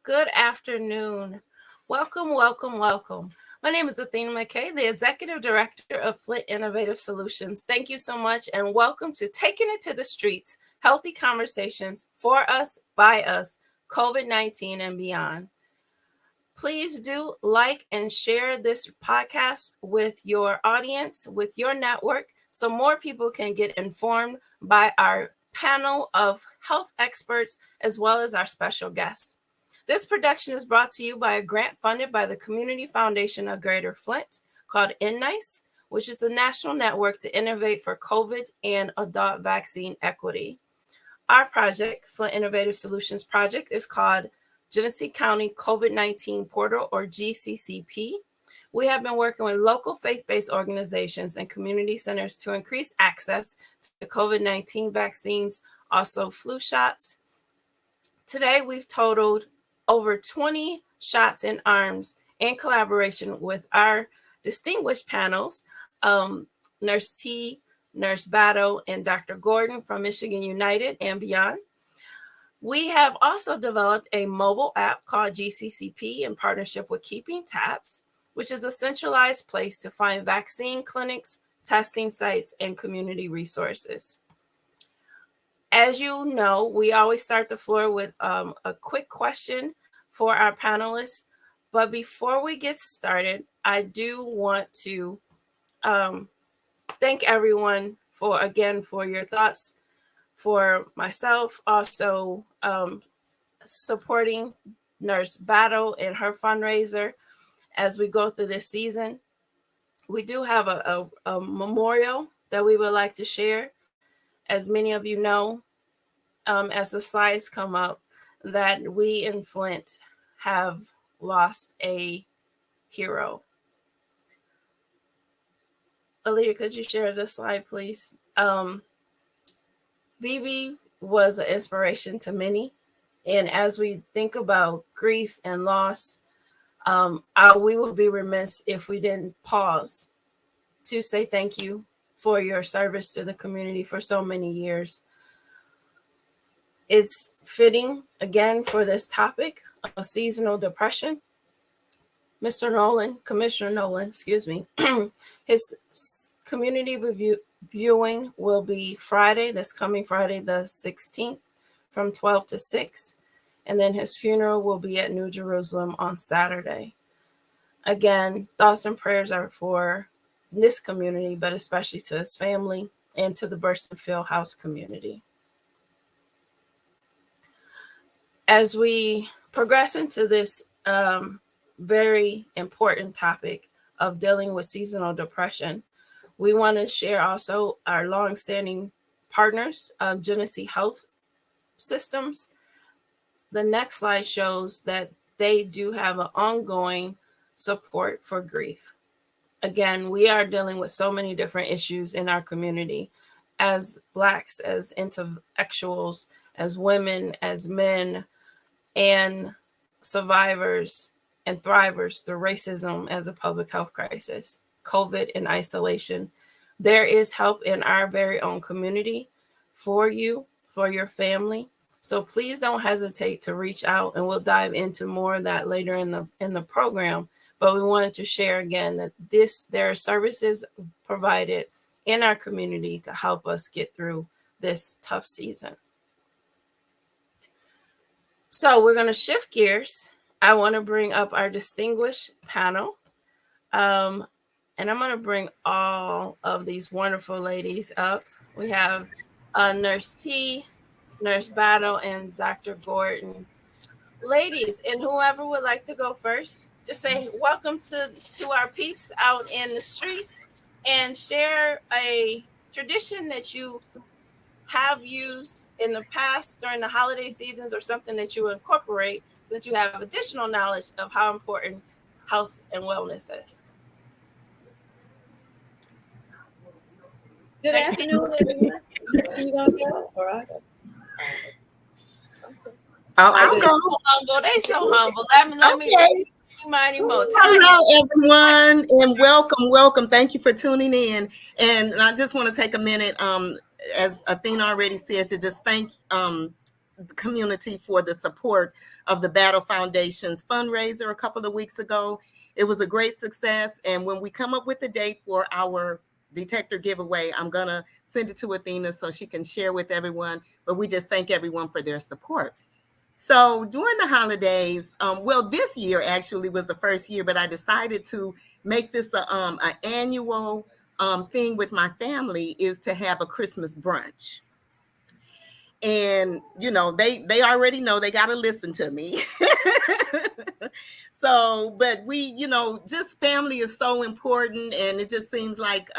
Good afternoon. Welcome, welcome, welcome. My name is Athena McKay, the Executive Director of Flint Innovative Solutions. Thank you so much and welcome to Taking It to the Streets, Healthy Conversations for Us, by Us, COVID-19 and beyond. Please do like and share this podcast with your audience, with your network, so more people can get informed by our panel of health experts as well as our special guests. This production is brought to you by a grant funded by the Community Foundation of Greater Flint called NNICE, which is a national network to innovate for COVID and adult vaccine equity. Our project, Flint Innovative Solutions Project, is called Genesee County COVID-19 Portal, or GCCP. We have been working with local faith-based organizations and community centers to increase access to COVID-19 vaccines, also flu shots. Today, we've totaled over 20 shots in arms in collaboration with our distinguished panels, Nurse T, Nurse Batto, and Dr. Gordon from Michigan United and beyond. We have also developed a mobile app called GCCP in partnership with Keeping Tabs, which is a centralized place to find vaccine clinics, testing sites, and community resources. As you know, we always start the floor with a quick question for our panelists. But before we get started, I do want to thank everyone for your thoughts, for myself, also supporting Nurse Battle and her fundraiser as we go through this season. We do have a memorial that we would like to share. As many of you know, as the slides come up, that we in Flint have lost a hero. Aaliyah, could you share this slide, please? BB was an inspiration to many. And as we think about grief and loss, we would be remiss if we didn't pause to say thank you for your service to the community for so many years. It's fitting, again, for this topic of seasonal depression. Commissioner Nolan, his community viewing will be this coming Friday, the 16th, from 12 to 6. And then his funeral will be at New Jerusalem on Saturday. Again, thoughts and prayers are for this community, but especially to his family and to the Burston Field House community. As we progress into this very important topic of dealing with seasonal depression, we want to share also our longstanding partners, Genesee Health Systems. The next slide shows that they do have an ongoing support for grief. Again, we are dealing with so many different issues in our community as Blacks, as intellectuals, as women, as men, and survivors and thrivers through racism as a public health crisis, COVID and isolation. There is help in our very own community for you, for your family. So please don't hesitate to reach out, and we'll dive into more of that later in the program. But we wanted to share again that there are services provided in our community to help us get through this tough season. So we're going to shift gears. I want to bring up our distinguished panel. And I'm going to bring all of these wonderful ladies up. We have Nurse T, Nurse Battle, and Dr. Gordon. Ladies, and whoever would like to go first, just say welcome to our peeps out in the streets and share a tradition that you have used in the past during the holiday seasons, or something that you incorporate so that you have additional knowledge of how important health and wellness is. Good afternoon, everyone. You gonna go? All right. I'm so humble. They so humble. Let me mighty mo. Hello, everyone, and welcome. Thank you for tuning in. And I just want to take a minute, as Athena already said, to just thank the community for the support of the Battle Foundation's fundraiser a couple of weeks ago. It was a great success. And when we come up with a date for our detector giveaway, I'm going to send it to Athena so she can share with everyone. But we just thank everyone for their support. So during the holidays, well, this year actually was the first year, but I decided to make this an annual thing with my family, is to have a Christmas brunch. And they already know they got to listen to me. So, but we, just family is so important, and it just seems like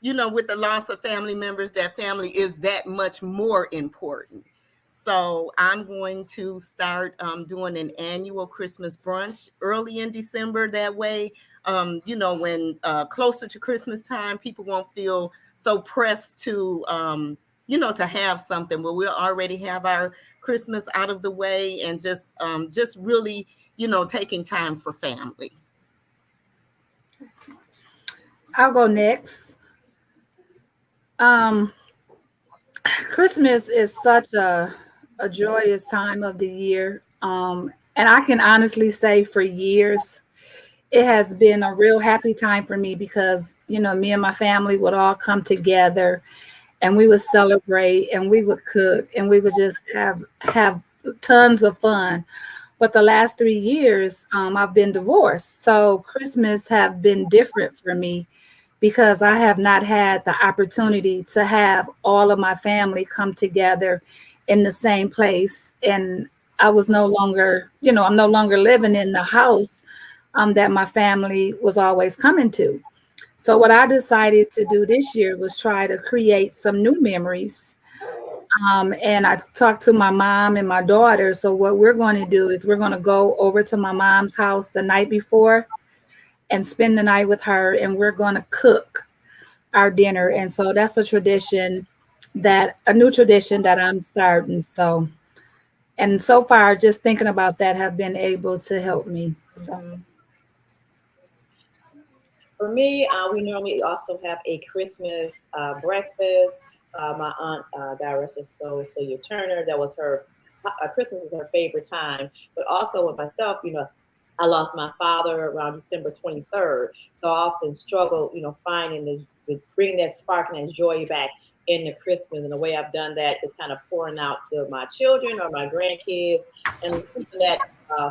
with the loss of family members, that family is that much more important. So I'm going to start doing an annual Christmas brunch early in December. That way, when closer to Christmas time, people won't feel so pressed to, to have something. But we'll already have our Christmas out of the way, and just really, taking time for family. I'll go next. Christmas is such a joyous time of the year. And I can honestly say for years, it has been a real happy time for me because, me and my family would all come together and we would celebrate and we would cook and we would just have tons of fun. But the last 3 years, I've been divorced. So Christmas have been different for me because I have not had the opportunity to have all of my family come together in the same place. And I was no longer, I'm no longer living in the house that my family was always coming to. So what I decided to do this year was try to create some new memories. And I talked to my mom and my daughter. So what we're going to do is we're going to go over to my mom's house the night before and spend the night with her, and we're going to cook our dinner. And so that's a new tradition that I'm starting. So, and so far, just thinking about that have been able to help me. So. For me, we normally also have a Christmas breakfast. My aunt, God rest her soul, Celia Turner, that was her, Christmas is her favorite time. But also with myself, I lost my father around December 23rd. So I often struggle, finding the bringing that spark and that joy back in the Christmas. And the way I've done that is kind of pouring out to my children or my grandkids and keeping that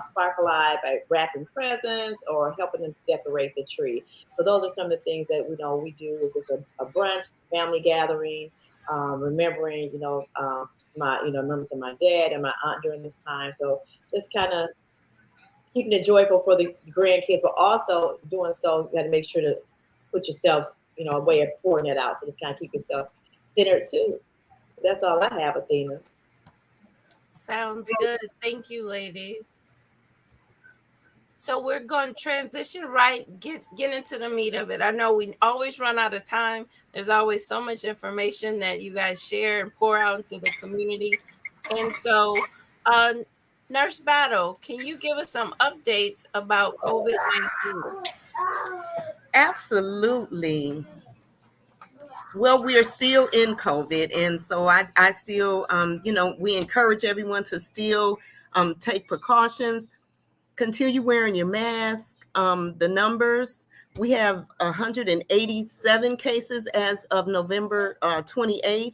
spark alive by wrapping presents or helping them decorate the tree. So those are some of the things that we do is just a brunch, family gathering, remembering my members of my dad and my aunt during this time. So just kind of keeping it joyful for the grandkids, but also doing so, you got to make sure to put yourselves, a way of pouring it out. So just kind of keep yourself centered too. That's all I have, Athena. Sounds good. Thank you, ladies. So we're going to transition get into the meat of it. I know we always run out of time. There's always so much information that you guys share and pour out into the community. And so, Nurse Battle, can you give us some updates about COVID-19? Absolutely. Well, we are still in COVID. And so I still, we encourage everyone to still take precautions, continue wearing your mask. The numbers, we have 187 cases as of November 28th.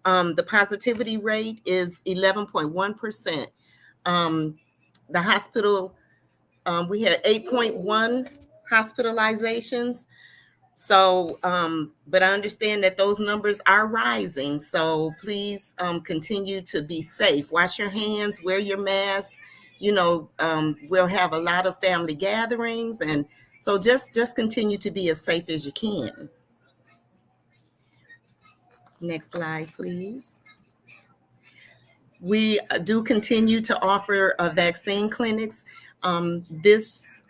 The positivity rate is 11.1%. The hospital, we had 8.1 hospitalizations. So, but I understand that those numbers are rising. So please continue to be safe. Wash your hands, wear your mask. We'll have a lot of family gatherings. And so just continue to be as safe as you can. Next slide, please. We do continue to offer vaccine clinics. This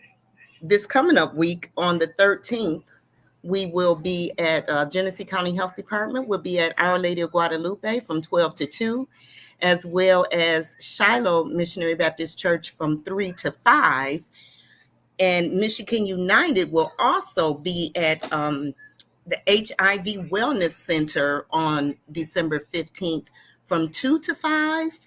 coming up week on the 13th, we will be at Genesee County Health Department. We'll be at Our Lady of Guadalupe from 12 to 2, as well as Shiloh Missionary Baptist Church from 3 to 5. And Michigan United will also be at the HIV Wellness Center on December 15th from 2 to 5.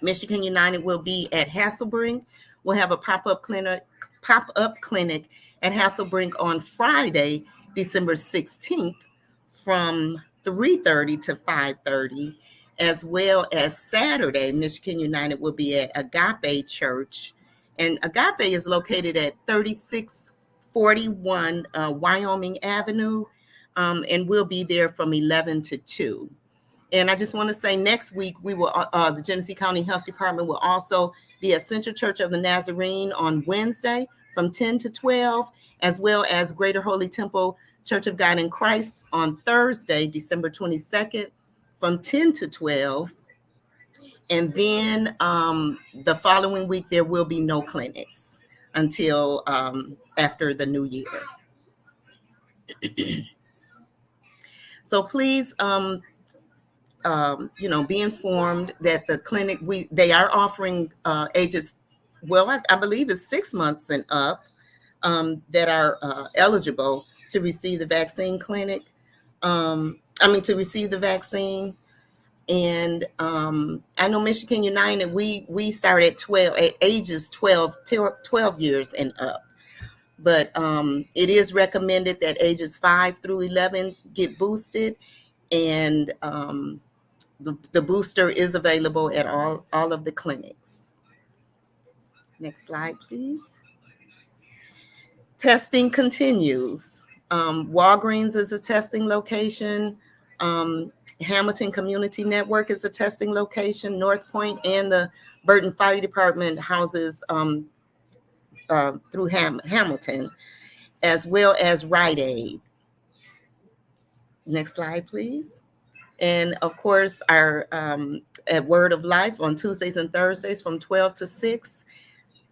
Michigan United will be at Hasselbrink. We'll have a pop-up clinic at Hasselbrink on Friday, December 16th from 3:30 to 5:30, as well as Saturday, Michigan United will be at Agape Church. And Agape is located at 3641 Wyoming Avenue, and we'll be there from 11 to 2. And I just want to say next week, we will, the Genesee County Health Department will also be at Central Church of the Nazarene on Wednesday from 10 to 12, as well as Greater Holy Temple Church of God in Christ on Thursday, December 22nd from 10 to 12. And then the following week, there will be no clinics until after the new year. So please, be informed that the clinic, they are offering ages, well, I believe it's 6 months and up that are eligible to receive the vaccine clinic. To receive the vaccine. And I know Michigan United, we start at ages 12 years and up. But it is recommended that ages 5 through 11 get boosted. And the booster is available at all of the clinics. Next slide, please. Testing continues. Walgreens is a testing location. Hamilton Community Network is a testing location. North Point and the Burton Fire Department houses through Hamilton, as well as Rite Aid. Next slide, please. And of course, our at Word of Life on Tuesdays and Thursdays from 12 to 6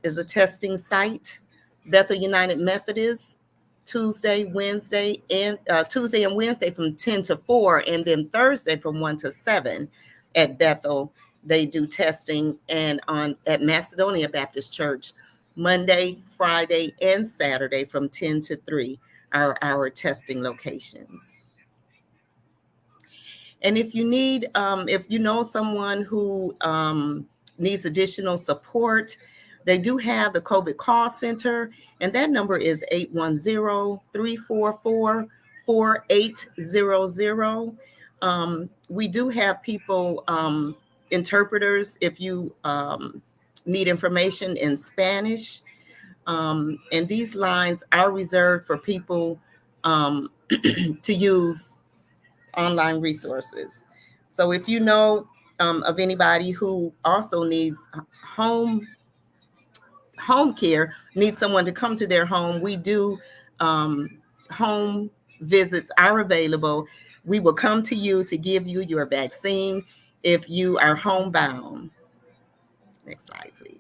is a testing site. Bethel United Methodist, Tuesday and Wednesday from 10 to 4, and then Thursday from 1 to 7 at Bethel. They do testing, and at Macedonia Baptist Church, Monday, Friday, and Saturday from 10 to 3 are our testing locations. And if you need, if you know someone who needs additional support, they do have the COVID call center, and that number is 810-344-4800. We do have people, interpreters, if you need information in Spanish. And these lines are reserved for people to use online resources. So if you know of anybody who also needs home care, needs someone to come to their home, we do home visits are available. We will come to you to give you your vaccine if you are homebound. Next slide, please.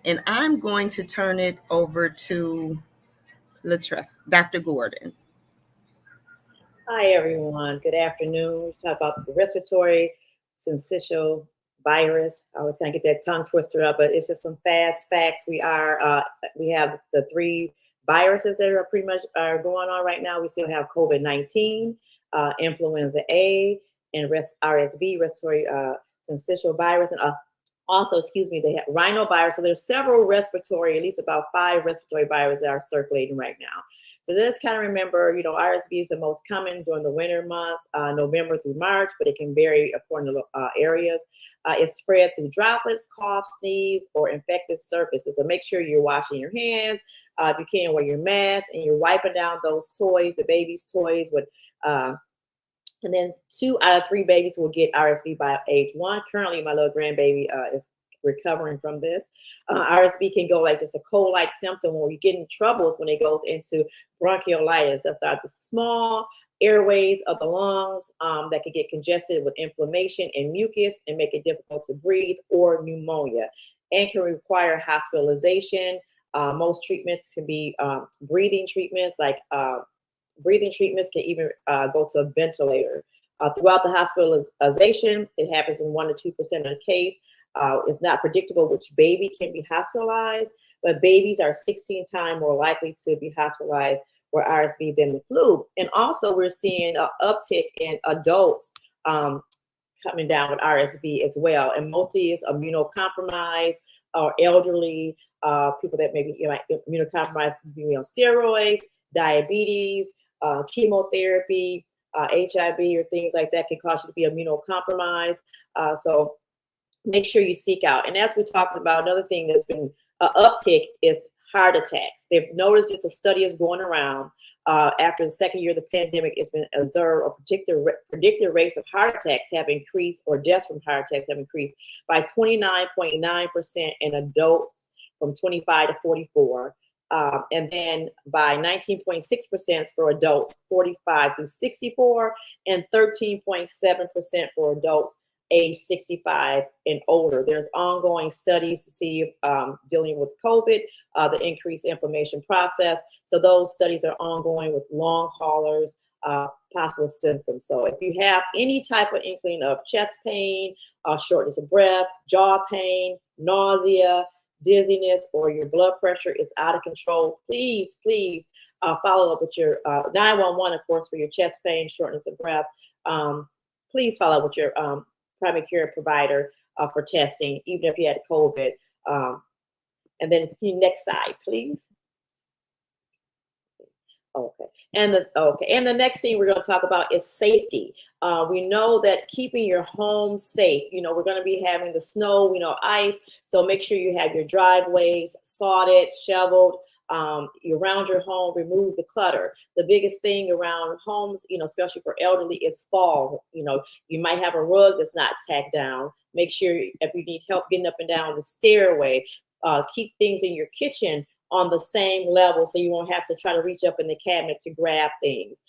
And I'm going to turn it over to Dr. Gordon. Hi, everyone. Good afternoon. We talk about the respiratory syncytial virus. I always kind of get that tongue twisted up, but it's just some fast facts. We have the 3 viruses that are pretty much going on right now. We still have COVID-19, influenza A, and RSV, respiratory syncytial virus, and also, they have rhinovirus. So there's several respiratory, at least about 5 respiratory viruses that are circulating right now. So just kind of remember, RSV is the most common during the winter months, November through March, but it can vary according to areas. It's spread through droplets, cough, sneeze, or infected surfaces. So make sure you're washing your hands. If you can, wear your mask, and you're wiping down those toys, the baby's toys with, and then 2 out of 3 babies will get RSV by age 1. Currently, my little grandbaby is recovering from this. RSV can go like just a cold-like symptom. When you get in troubles when it goes into bronchiolitis. That's the small airways of the lungs that can get congested with inflammation and mucus and make it difficult to breathe, or pneumonia, and can require hospitalization. Most treatments can be breathing treatments, like breathing treatments can even go to a ventilator. Throughout the hospitalization, it happens in 1 to 2% of the case. It's not predictable which baby can be hospitalized, but babies are 16 times more likely to be hospitalized for RSV than the flu. And also, we're seeing an uptick in adults coming down with RSV as well. And mostly it's immunocompromised or elderly, people that maybe immunocompromised, be on steroids, diabetes, chemotherapy, HIV, or things like that can cause you to be immunocompromised. So make sure you seek out. And as we're talking about, another thing that's been an uptick is heart attacks. They've noticed, just a study is going around, after the second year of the pandemic, it's been observed, or predicted rates of heart attacks have increased, or deaths from heart attacks have increased by 29.9% in adults from 25 to 44. And then by 19.6% for adults 45 through 64, and 13.7% for adults age 65 and older. There's ongoing studies to see dealing with COVID, the increased inflammation process. So those studies are ongoing with long haulers, possible symptoms. So if you have any type of inkling of chest pain, shortness of breath, jaw pain, nausea, dizziness, or your blood pressure is out of control, please follow up with your 911, of course, for your chest pain, shortness of breath. Please follow up with your primary care provider for testing, even if you had COVID. And then next slide, please. Okay. And the next thing we're going to talk about is safety. We know that keeping your home safe, we're going to be having the snow, ice. So make sure you have your driveways sodded, shoveled, around your home. Remove the clutter. The biggest thing around homes, especially for elderly, is falls. You might have a rug that's not tacked down. Make sure, if you need help getting up and down the stairway, keep things in your kitchen on the same level, so you won't have to try to reach up in the cabinet to grab things.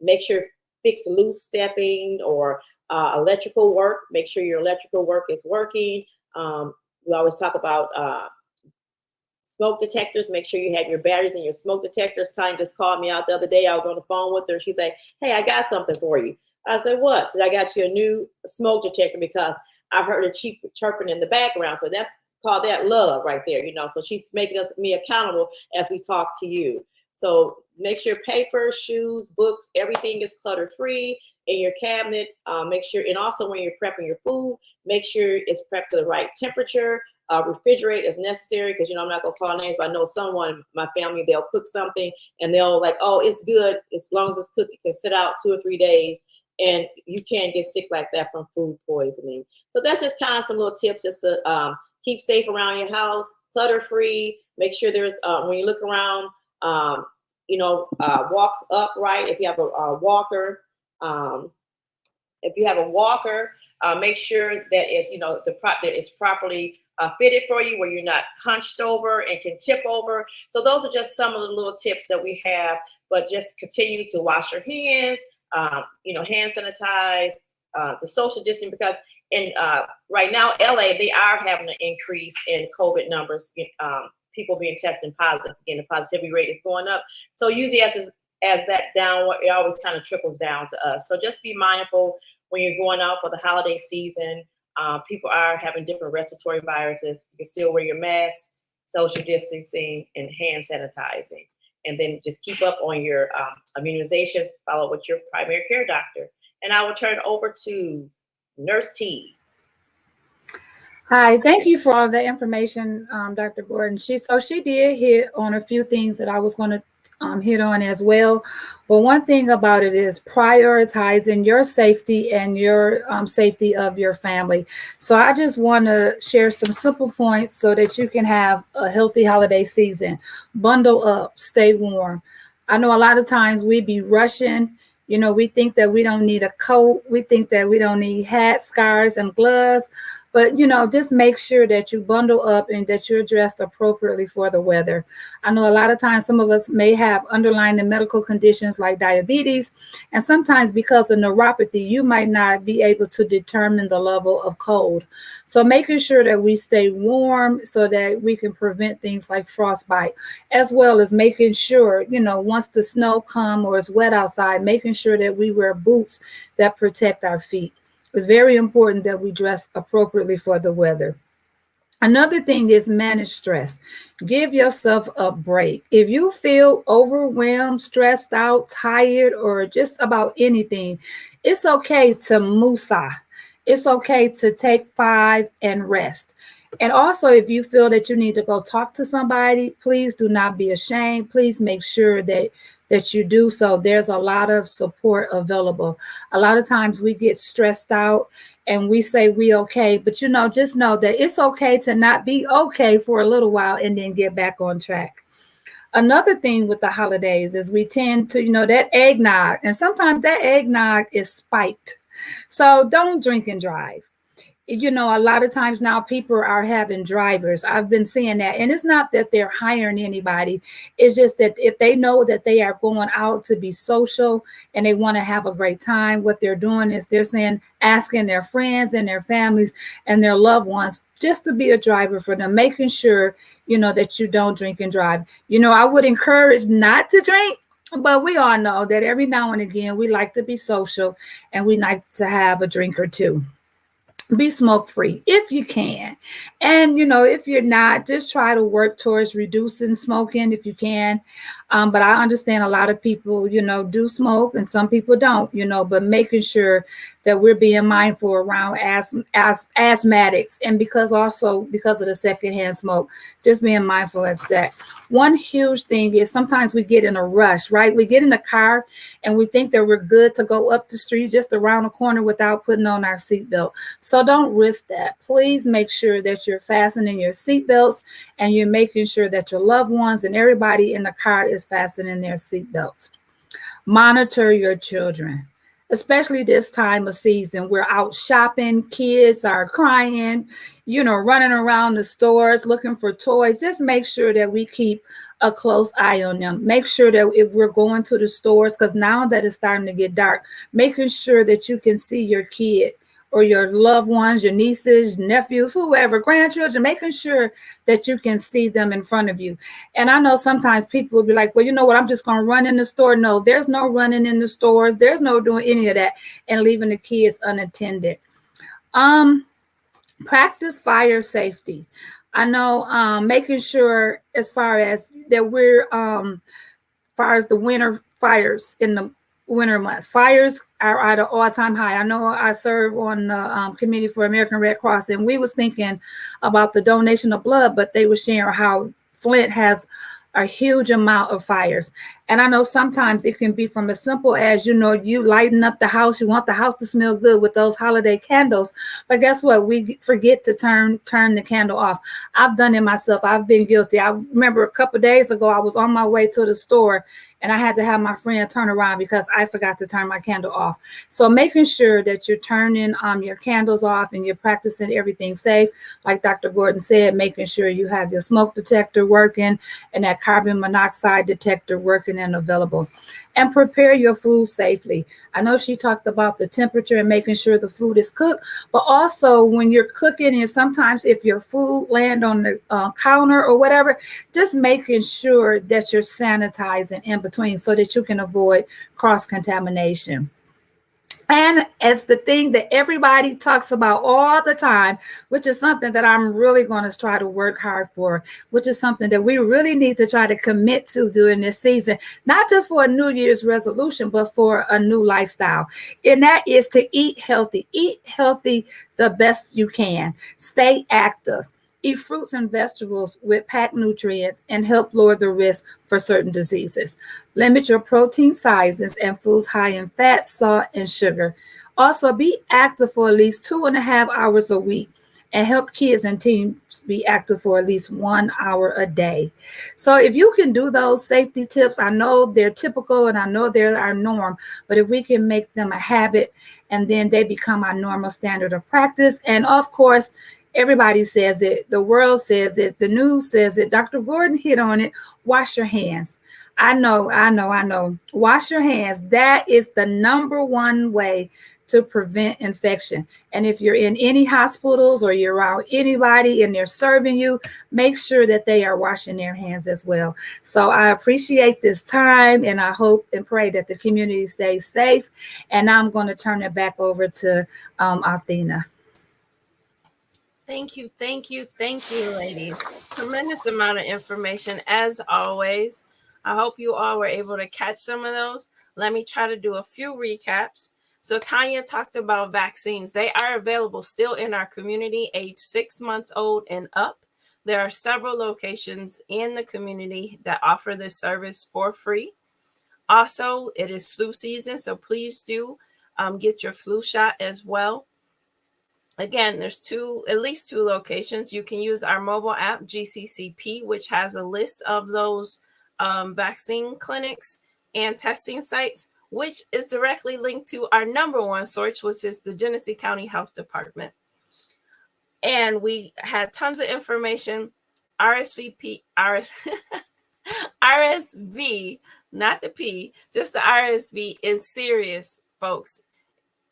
Make sure, fix loose stepping or electrical work. Make sure your electrical work is working. We always talk about smoke detectors. Make sure you have your batteries in your smoke detectors. Tanya just called me out the other day. I was on the phone with her. She's like, "Hey, I got something for you." I said, "What?" She said, "I got you a new smoke detector because I heard a cheap chirping in the background." So that's called that love right there, So she's making me accountable as we talk to you. So make sure paper, shoes, books, everything is clutter free in your cabinet. Make sure, and also when you're prepping your food, make sure it's prepped to the right temperature. Refrigerate as necessary, because I'm not gonna call names, but I know someone in my family, they'll cook something and they'll like, "Oh, it's good as long as it's cooked. It can sit out 2 or 3 days," and you can't get sick like that from food poisoning. So that's just kind of some little tips, just to keep safe around your house, clutter free. Make sure there's when you look around, walk upright. If you have a walker, make sure that it's that it's properly fitted for you, where you're not hunched over and can tip over. So those are just some of the little tips that we have. But just continue to wash your hands, hand sanitize, the social distancing, because right now, LA, they are having an increase in COVID numbers, people being tested positive. Again, the positivity rate is going up. So usually as that downward, it always kind of trickles down to us. So just be mindful when you're going out for the holiday season. People are having different respiratory viruses. You can still wear your mask, social distancing, and hand sanitizing. And then just keep up on your immunization, follow with your primary care doctor. And I will turn it over to Nurse T. Hi, thank you for all the information, Dr. Gordon. She did hit on a few things that I was going to hit on as well. But one thing about it is prioritizing your safety and your safety of your family. So I just want to share some simple points so that you can have a healthy holiday season. Bundle up, stay warm. I know a lot of times we be rushing. We think that we don't need a coat. We think that we don't need hats, scarves, and gloves. But, just make sure that you bundle up and that you're dressed appropriately for the weather. I know a lot of times some of us may have underlying medical conditions like diabetes. And sometimes because of neuropathy, you might not be able to determine the level of cold. So making sure that we stay warm so that we can prevent things like frostbite, as well as making sure, once the snow comes or it's wet outside, making sure that we wear boots that protect our feet. It's very important that we dress appropriately for the weather. Another thing is manage stress. Give yourself a break. If you feel overwhelmed, stressed out, tired, or just about anything, it's okay to musa. It's okay to take 5 and rest. And also, if you feel that you need to go talk to somebody, please do not be ashamed. Please make sure that you do so. There's a lot of support available. A lot of times we get stressed out and we say we okay, but just know that it's okay to not be okay for a little while and then get back on track. Another thing with the holidays is we tend to, that eggnog, and sometimes that eggnog is spiked. So don't drink and drive. A lot of times now people are having drivers. I've been seeing that. And it's not that they're hiring anybody. It's just that if they know that they are going out to be social and they want to have a great time, what they're doing is asking their friends and their families and their loved ones just to be a driver for them, making sure, that you don't drink and drive. I would encourage not to drink, but we all know that every now and again we like to be social and we like to have a drink or two. Be smoke free if you can. And, if you're not, just try to work towards reducing smoking if you can. But I understand a lot of people, do smoke and some people don't, but making sure that we're being mindful around asthmatics. And because of the secondhand smoke, just being mindful of that. One huge thing is sometimes we get in a rush, right? We get in the car and we think that we're good to go up the street just around the corner without putting on our seatbelt. So don't risk that. Please make sure that you're fastening your seatbelts and you're making sure that your loved ones and everybody in the car is fastening their seatbelts. Monitor your children, especially this time of season. We're out shopping, kids are crying, running around the stores looking for toys. Just make sure that we keep a close eye on them. Make sure that if we're going to the stores, because now that it's starting to get dark, making sure that you can see your kid or your loved ones, your nieces, nephews, whoever, grandchildren, making sure that you can see them in front of you. And I know sometimes people will be like, well, you know what, I'm just going to run in the store. No, there's no running in the stores. There's no doing any of that and leaving the kids unattended. Practice fire safety. I know making sure as far as that we're, far as the winter fires in the winter months. Fires are at an all-time high. I know I serve on the Committee for American Red Cross, and we was thinking about the donation of blood, but they were sharing how Flint has a huge amount of fires. And I know sometimes it can be from as simple as, you lighten up the house. You want the house to smell good with those holiday candles. But guess what? We forget to turn the candle off. I've done it myself. I've been guilty. I remember a couple of days ago, I was on my way to the store and I had to have my friend turn around because I forgot to turn my candle off. So making sure that you're turning your candles off and you're practicing everything safe. Like Dr. Gordon said, making sure you have your smoke detector working and that carbon monoxide detector working and available. And prepare your food safely. I know she talked about the temperature and making sure the food is cooked, but also when you're cooking, and sometimes if your food land on the counter or whatever, just making sure that you're sanitizing in between so that you can avoid cross-contamination. And it's the thing that everybody talks about all the time, which is something that I'm really going to try to work hard for, which is something that we really need to try to commit to during this season, not just for a New Year's resolution, but for a new lifestyle. And that is to eat healthy the best you can. Stay active. Eat fruits and vegetables with packed nutrients and help lower the risk for certain diseases. Limit your protein sizes and foods high in fat, salt, and sugar. Also, be active for at least 2.5 hours a week and help kids and teens be active for at least 1 hour a day. So if you can do those safety tips, I know they're typical and I know they're our norm, but if we can make them a habit and then they become our normal standard of practice, and of course, everybody says it. The world says it. The news says it. Dr. Gordon hit on it. Wash your hands. I know. Wash your hands. That is the number one way to prevent infection. And if you're in any hospitals or you're around anybody and they're serving you, make sure that they are washing their hands as well. So I appreciate this time and I hope and pray that the community stays safe. And I'm going to turn it back over to Athena. Thank you, ladies. Tremendous amount of information as always. I hope you all were able to catch some of those. Let me try to do a few recaps. So Tanya talked about vaccines. They are available still in our community, age 6 months old and up. There are several locations in the community that offer this service for free. Also, it is flu season, so please do get your flu shot as well. Again, there's at least two locations. You can use our mobile app, GCCP, which has a list of those vaccine clinics and testing sites, which is directly linked to our number one source, which is the Genesee County Health Department. And we had tons of information. RSV, not the P, just the RSV is serious, folks.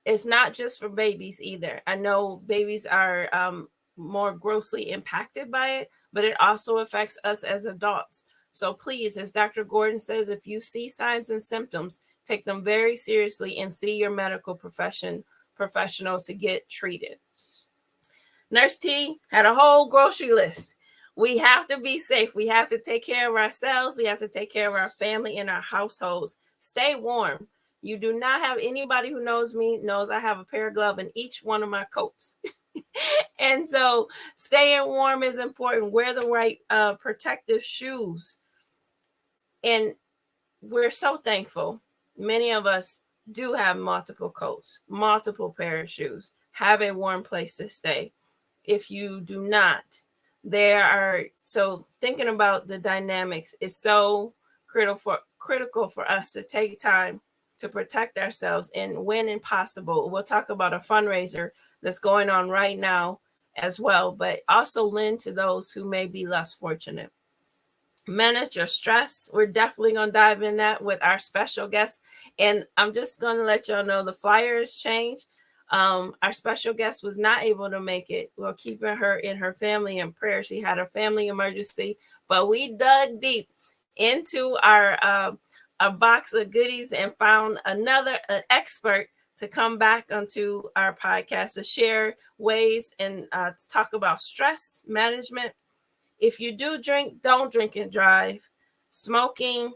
It's not just for babies either. I know babies are more grossly impacted by it, but it also affects us as adults. So please, as Dr. Gordon says, if you see signs and symptoms, take them very seriously and see your medical professional to get treated. Nurse T had a whole grocery list. We have to be safe. We have to take care of ourselves. We have to take care of our family and our households. Stay warm. You do not have anybody who knows me knows I have a pair of gloves in each one of my coats. And so staying warm is important. Wear the right protective shoes. And we're so thankful. Many of us do have multiple coats, multiple pair of shoes. Have a warm place to stay. If you do not, so thinking about the dynamics is so critical for us to take time to protect ourselves. And when possible, we'll talk about a fundraiser that's going on right now as well, but also lend to those who may be less fortunate. Manage your stress. We're definitely going to dive in that with our special guest. And I'm just going to let y'all know the flyer has changed. Our special guest was not able to make it. We're keeping her and her family in prayer. She had a family emergency, but we dug deep into our box of goodies and found an expert to come back onto our podcast to share ways and to talk about stress management. If you do drink, don't drink and drive. Smoking,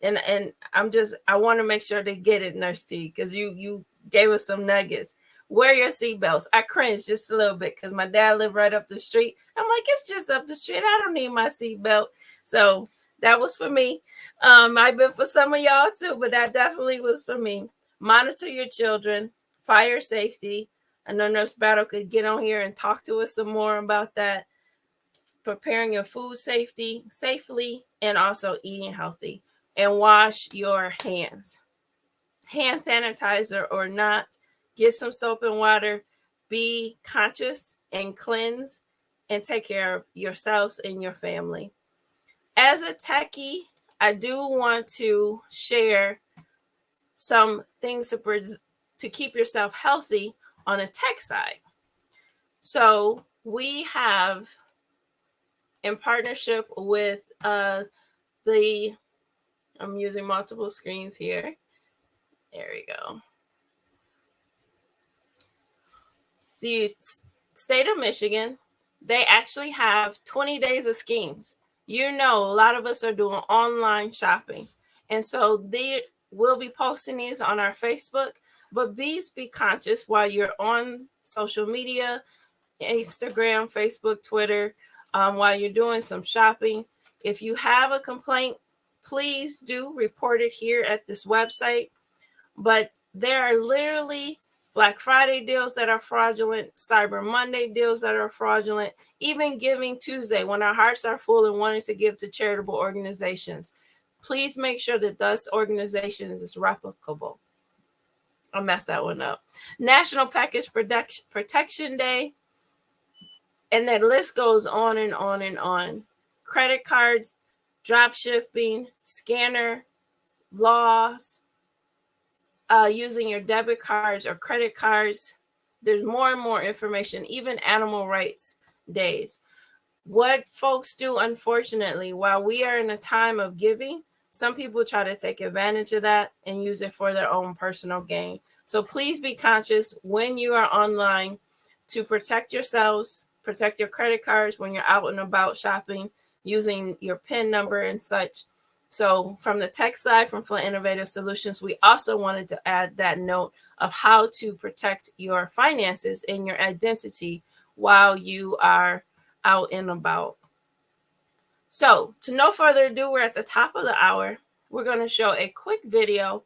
and I want to make sure they get it, Nurse T, because you gave us some nuggets. Wear your seatbelts. I cringed just a little bit because my dad lived right up the street. I'm like, it's just up the street. I don't need my seatbelt. So that was for me. I've been for some of y'all too, but that definitely was for me. Monitor your children, fire safety. I know Nurse Battle could get on here and talk to us some more about that. Preparing your food safely, and also eating healthy. And wash your hands. Hand sanitizer or not, get some soap and water. Be conscious and cleanse and take care of yourselves and your family. As a techie, I do want to share some things to keep yourself healthy on a tech side. So we have, in partnership with I'm using multiple screens here. There we go. The state of Michigan, they actually have 20 days of schemes. You know, a lot of us are doing online shopping. And so they will be posting these on our Facebook, but please be conscious while you're on social media, Instagram, Facebook, Twitter, while you're doing some shopping. If you have a complaint, please do report it here at this website. But there are literally Black Friday deals that are fraudulent, Cyber Monday deals that are fraudulent, even Giving Tuesday when our hearts are full and wanting to give to charitable organizations. Please make sure that those organizations is replicable. I messed that one up. National Package Protection Day. And that list goes on and on and on. Credit cards, drop shipping, scanner, laws, using your debit cards or credit cards. There's more and more information, even animal rights days. What folks do, unfortunately, while we are in a time of giving, some people try to take advantage of that and use it for their own personal gain. So please be conscious when you are online to protect yourselves, protect your credit cards when you're out and about shopping, using your PIN number and such, So from the tech side, from Flint Innovative Solutions, we also wanted to add that note of how to protect your finances and your identity while you are out and about. So to no further ado, we're at the top of the hour. We're going to show a quick video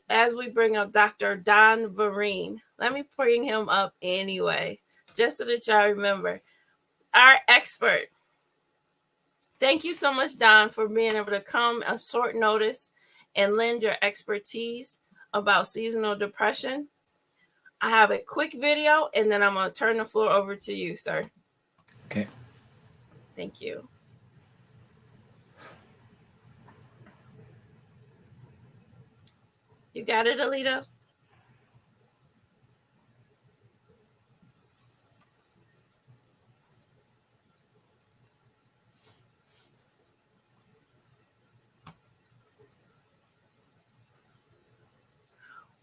as we bring up Dr. Don Vereen. Let me bring him up anyway, just so that y'all remember. Our expert. Thank you so much, Don, for being able to come on short notice and lend your expertise about seasonal depression. I have a quick video, and then I'm going to turn the floor over to you, sir. Okay. Thank you. You got it, Alita?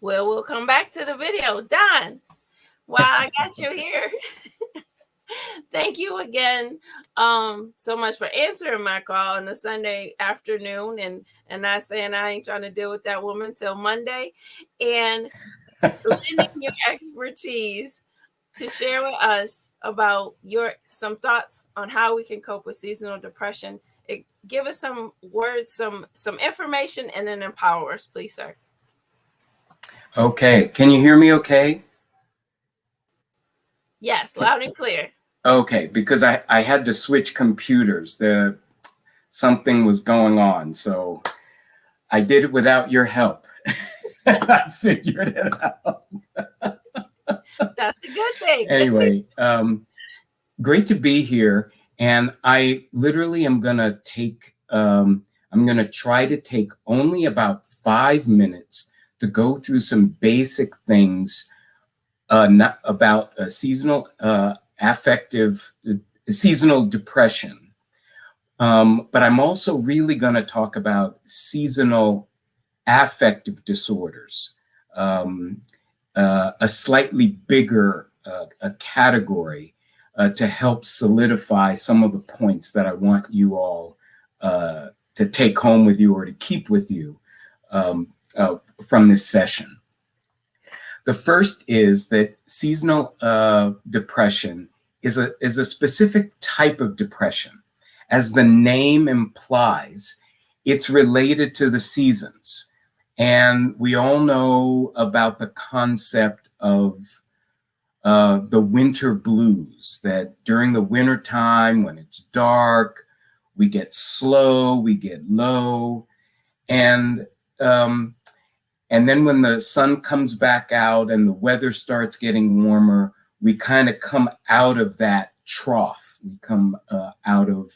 Well, we'll come back to the video. Don, while I got you here, thank you again so much for answering my call on a Sunday afternoon and not saying I ain't trying to deal with that woman till Monday, and lending your expertise to share with us about some thoughts on how we can cope with seasonal depression. Give us some words, some information, and then empower us, please, sir. Okay. Can you hear me okay? Yes, loud and clear. Okay, because I had to switch computers. Something was going on, so I did it without your help. I figured it out. That's a good thing. Anyway, great to be here. And I literally am going to try to take only about 5 minutes to go through some basic things about seasonal depression. But I'm also really going to talk about seasonal affective disorders, a slightly bigger category to help solidify some of the points that I want you all to take home with you or to keep with you from this session. The first is that seasonal depression is a specific type of depression. As the name implies, it's related to the seasons. And we all know about the concept of the winter blues, that during the winter time when it's dark, we get slow, we get low. And then when the sun comes back out and the weather starts getting warmer, we kind of come out of that trough. We come out of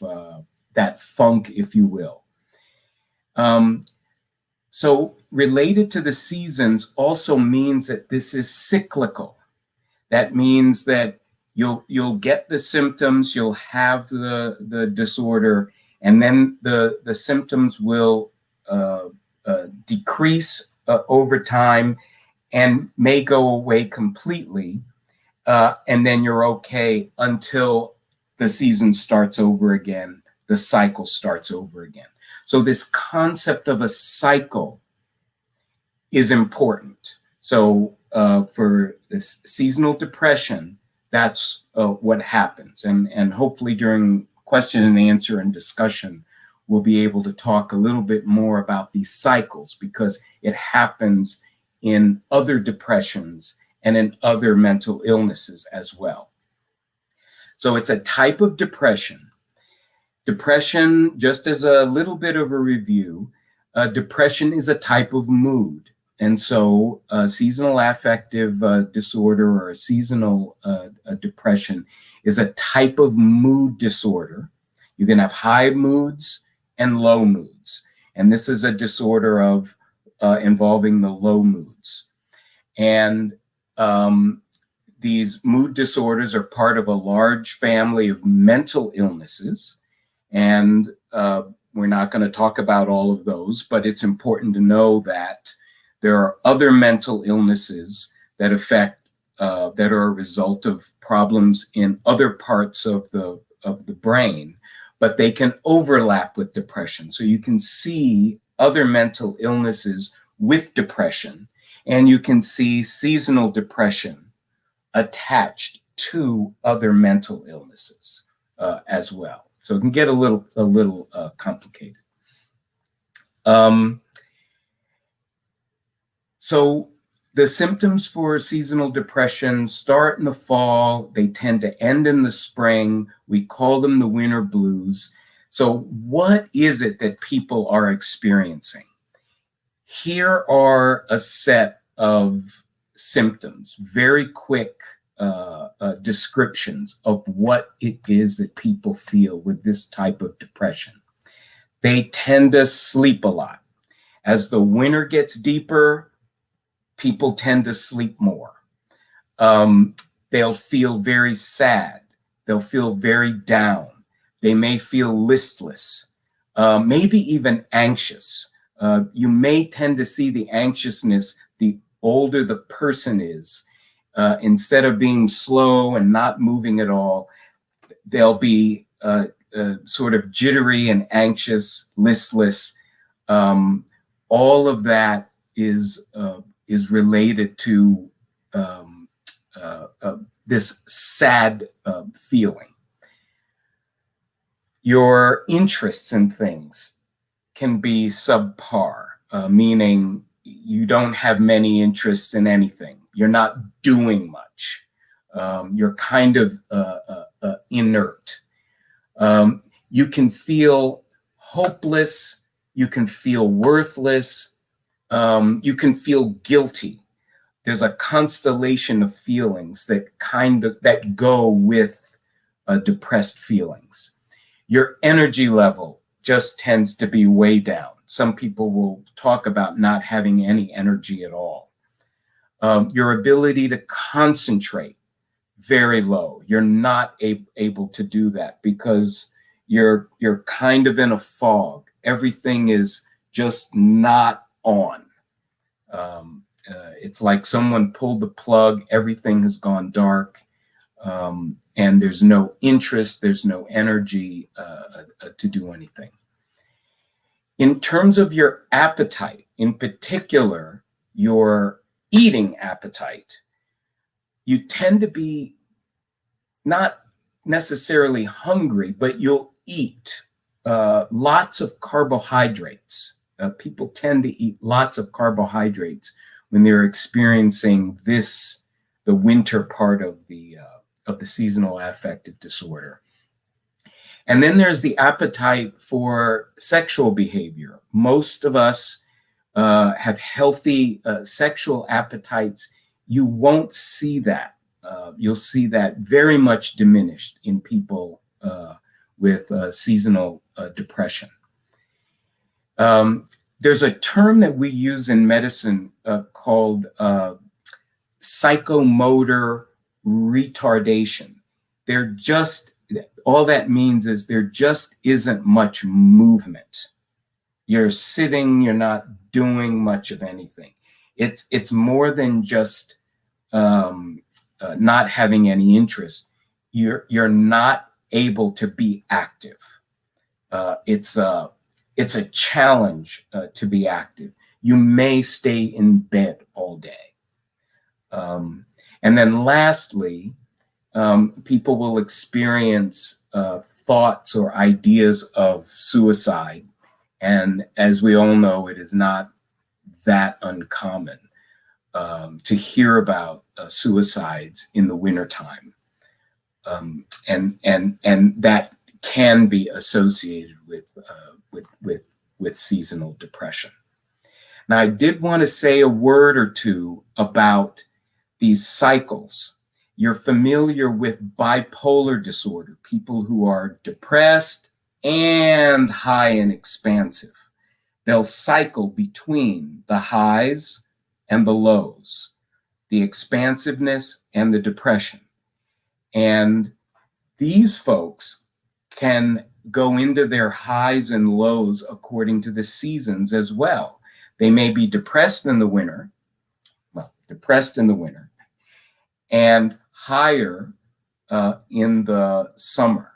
that funk, if you will. So related to the seasons also means that this is cyclical. That means that you'll get the symptoms, you'll have the disorder, and then the symptoms will decrease over time and may go away completely. And then you're okay until the season starts over again, the cycle starts over again. So this concept of a cycle is important. So for this seasonal depression, that's what happens. And hopefully during question and answer and discussion, we'll be able to talk a little bit more about these cycles, because it happens in other depressions and in other mental illnesses as well. So it's a type of depression. Depression, just as a little bit of a review, depression is a type of mood. And so seasonal affective disorder or a seasonal depression is a type of mood disorder. You can have high moods and low moods. And this is a disorder of involving the low moods. And these mood disorders are part of a large family of mental illnesses. And we're not going to talk about all of those, but it's important to know that there are other mental illnesses that affect, that are a result of problems in other parts of the brain. but they can overlap with depression. So you can see other mental illnesses with depression, and you can see seasonal depression attached to other mental illnesses as well. So it can get a little complicated. So the symptoms for seasonal depression start in the fall. They tend to end in the spring. We call them the winter blues. So what is it that people are experiencing? Here are a set of symptoms, very quick descriptions of what it is that people feel with this type of depression. They tend to sleep a lot. As the winter gets deeper, people tend to sleep more. They'll feel very sad. They'll feel very down. They may feel listless, maybe even anxious. You may tend to see the anxiousness the older the person is. Instead of being slow and not moving at all, they'll be sort of jittery and anxious, listless. All of that is related to this sad feeling. Your interests in things can be subpar, meaning you don't have many interests in anything. You're not doing much. You're kind of inert. You can feel hopeless. You can feel worthless. You can feel guilty. There's a constellation of feelings that go with depressed feelings. Your energy level just tends to be way down. Some people will talk about not having any energy at all. Your ability to concentrate, very low. You're not able to do that because you're kind of in a fog. Everything is just not on. It's like someone pulled the plug, everything has gone dark, and there's no interest, there's no energy to do anything. In terms of your appetite, in particular, your eating appetite, you tend to be not necessarily hungry, but you'll eat lots of carbohydrates. People tend to eat lots of carbohydrates when they're experiencing the winter part of the seasonal affective disorder. And then there's the appetite for sexual behavior. Most of us have healthy sexual appetites. You won't see that. You'll see that very much diminished in people with seasonal depression. There's a term that we use in medicine called psychomotor retardation. All that means is there just isn't much movement. You're sitting, you're not doing much of anything. It's more than just not having any interest. You're not able to be active. It's a challenge to be active. You may stay in bed all day. And then lastly, people will experience thoughts or ideas of suicide. And as we all know, it is not that uncommon to hear about suicides in the wintertime. And that can be associated with seasonal depression. Now, I did want to say a word or two about these cycles. You're familiar with bipolar disorder, people who are depressed and high and expansive. They'll cycle between the highs and the lows, the expansiveness and the depression. And these folks can go into their highs and lows according to the seasons as well. They may be depressed in the winter, and higher in the summer.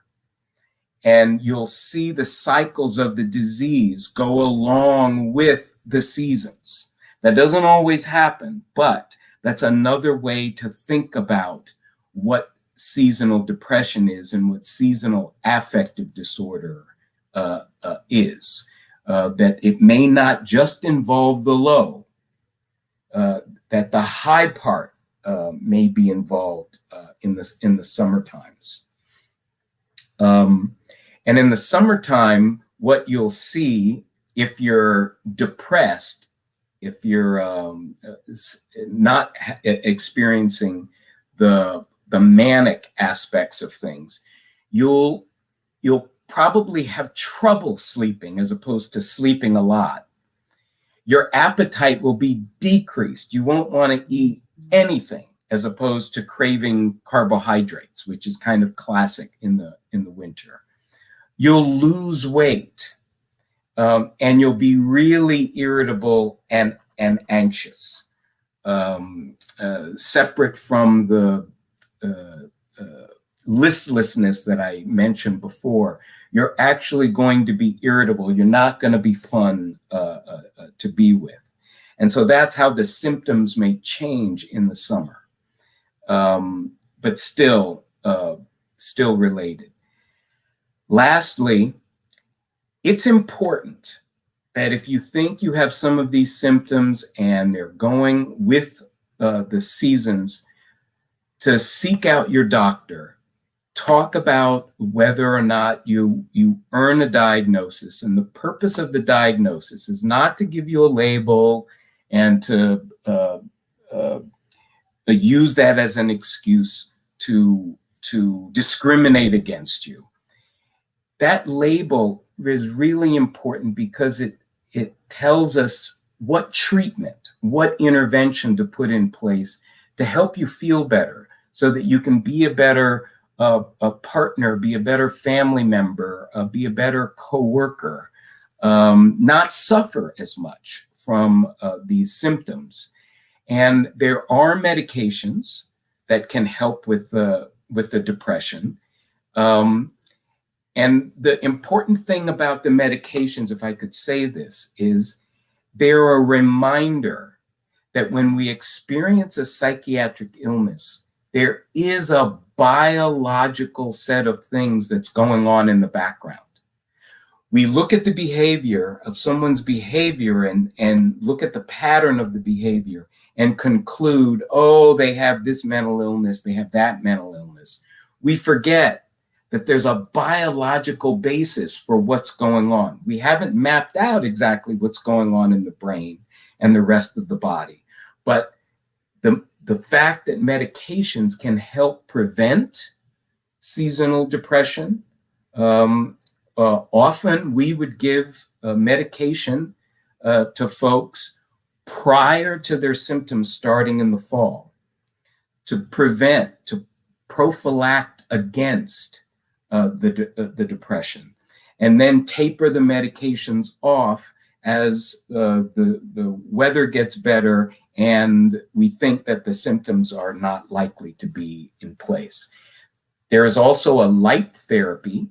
and you'll see the cycles of the disease go along with the seasons. That doesn't always happen, but that's another way to think about what seasonal depression is and what seasonal affective disorder is. That it may not just involve the low, that the high part may be involved in the summer times. And in the summertime, what you'll see if you're depressed, if you're not experiencing the manic aspects of things, you'll probably have trouble sleeping as opposed to sleeping a lot. Your appetite will be decreased. You won't want to eat anything as opposed to craving carbohydrates, which is kind of classic in the winter. You'll lose weight, and you'll be really irritable and anxious, separate from the listlessness that I mentioned before. You're actually going to be irritable. You're not going to be fun to be with. And so that's how the symptoms may change in the summer, but still related. Lastly, it's important that if you think you have some of these symptoms and they're going with the seasons, to seek out your doctor, talk about whether or not you earn a diagnosis. And the purpose of the diagnosis is not to give you a label and to use that as an excuse to discriminate against you. That label is really important because it tells us what treatment, what intervention to put in place to help you feel better so that you can be a better a partner, be a better family member, be a better coworker, not suffer as much from these symptoms. And there are medications that can help with the depression. And the important thing about the medications, if I could say this, is they're a reminder that when we experience a psychiatric illness, there is a biological set of things that's going on in the background. We look at the behavior of someone's behavior and look at the pattern of the behavior and conclude, oh, they have this mental illness, they have that mental illness. We forget that there's a biological basis for what's going on. We haven't mapped out exactly what's going on in the brain and the rest of the body. But the fact that medications can help prevent seasonal depression, often we would give medication to folks prior to their symptoms starting in the fall to prevent, to prophylact against the depression, and then taper the medications off as the weather gets better and we think that the symptoms are not likely to be in place. There is also a light therapy,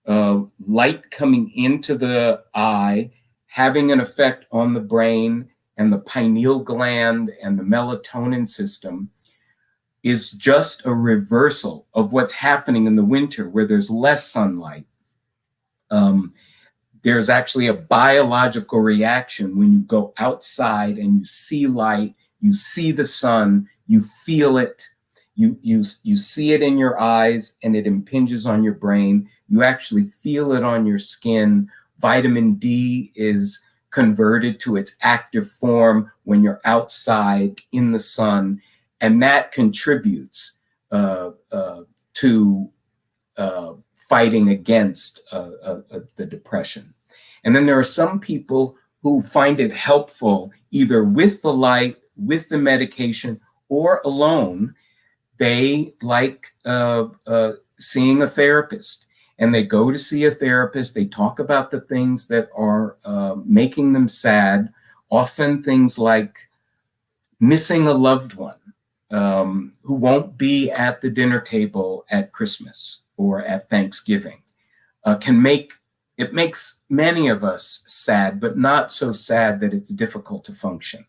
light coming into the eye, having an effect on the brain and the pineal gland and the melatonin system, is just a reversal of what's happening in the winter where there's less sunlight. There's actually a biological reaction when you go outside and you see light, you see the sun, you feel it, you see it in your eyes and it impinges on your brain. You actually feel it on your skin. Vitamin D is converted to its active form when you're outside in the sun. And that contributes to fighting against the depression. And then there are some people who find it helpful either with the light, with the medication, or alone. They like seeing a therapist, and they go to see a therapist. They talk about the things that are making them sad, often things like missing a loved one, who won't be at the dinner table at Christmas or at Thanksgiving. it makes many of us sad, but not so sad that it's difficult to function.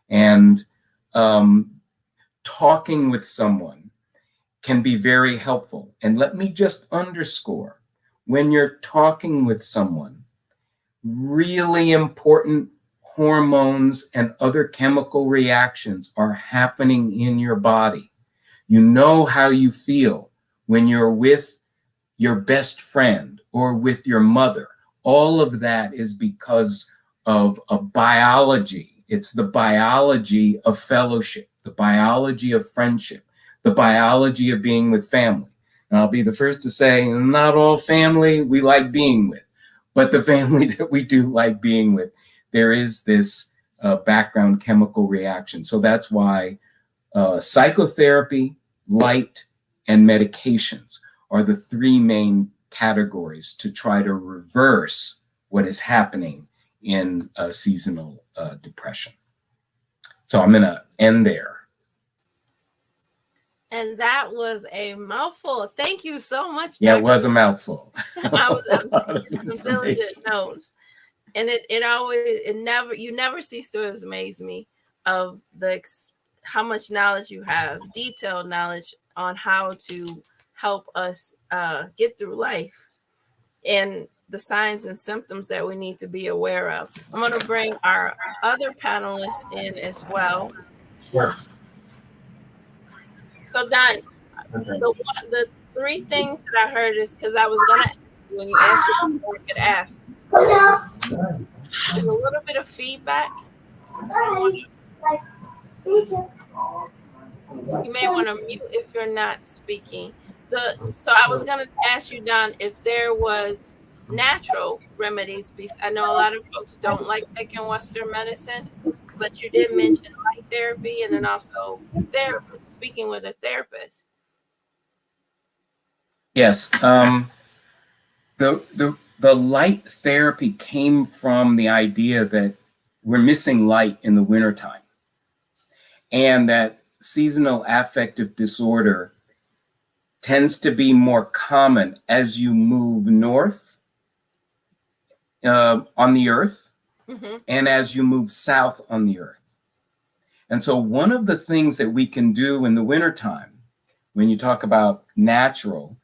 And talking with someone can be very helpful. And let me just underscore, when you're talking with someone, really important hormones and other chemical reactions are happening in your body. You know how you feel when you're with your best friend or with your mother. All of that is because of a biology. It's the biology of fellowship, the biology of friendship, the biology of being with family. And I'll be the first to say, not all family we like being with, but the family that we do like being with, there is this background chemical reaction. So that's why psychotherapy, light, and medications are the three main categories to try to reverse what is happening in seasonal depression. So I'm going to end there. And that was a mouthful. Thank you so much. Yeah, it was a mouthful. I was some diligent notes. And you never cease to amaze me of how much knowledge you have, detailed knowledge on how to help us get through life and the signs and symptoms that we need to be aware of. I'm going to bring our other panelists in as well. Yeah. So Don, the three things that I heard is because I was going to, when you answered before I could ask, there's a little bit of feedback. You may want to mute if you're not speaking. So I was going to ask you, Don, if there was natural remedies. I know a lot of folks don't like taking Western medicine, but you did mention light therapy and then also speaking with a therapist. Yes. The light therapy came from the idea that we're missing light in the wintertime, and that seasonal affective disorder tends to be more common as you move north on the earth, mm-hmm. and as you move south on the earth. And so one of the things that we can do in the wintertime, when you talk about natural,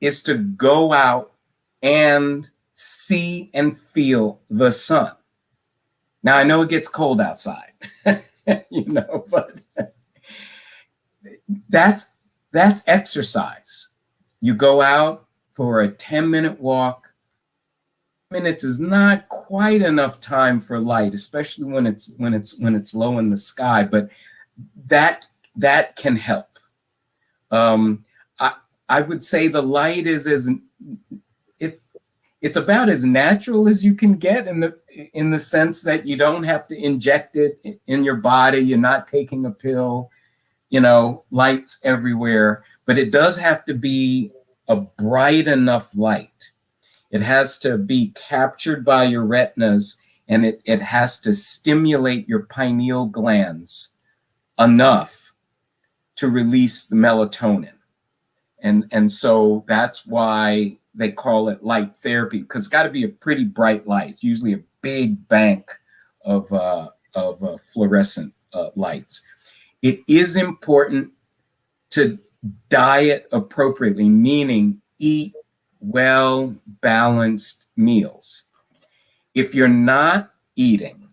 is to go out and see and feel the sun. Now, I know it gets cold outside, but that's exercise. You go out for a 10-minute walk. Minutes is not quite enough time for light, especially when it's low in the sky, but that can help. I would say the light is it's about as natural as you can get in the sense that you don't have to inject it in your body. You're not taking a pill, lights everywhere, but it does have to be a bright enough light. It has to be captured by your retinas, and it has to stimulate your pineal glands enough to release the melatonin. And so that's why they call it light therapy, because it's got to be a pretty bright light. It's usually a big bank of fluorescent lights. It is important to diet appropriately, meaning eat well-balanced meals. If you're not eating,